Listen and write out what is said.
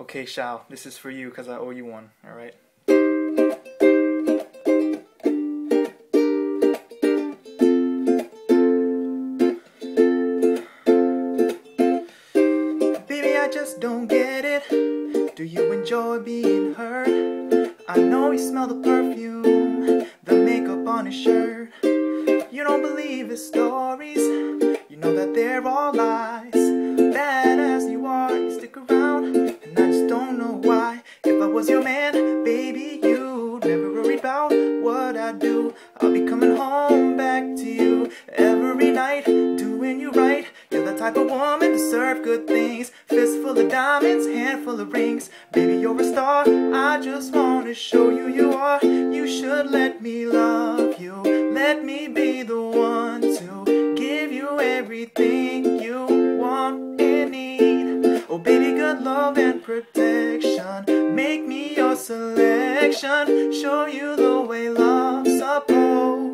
Okay, Shao, this is for you because I owe you one, alright? Baby, I just don't get it. Do you enjoy being hurt? I know you smell the perfume, the makeup on his shirt. You don't believe his stories, you know that they're all lies. Bad as you are, you stick around, and I just don't know why. If I was your man, baby, you'd never worry about what I do. I'll be coming home back to you every night, doing you right. You're the type of woman to deserve good things. Fist full of diamonds, handful of rings. Baby, you're a star, I just wanna show you you are. You should let me love you. Let me be the one to give you everything you want and need. Oh baby, good love and protection. Make me your selection. Show you the way love's supposed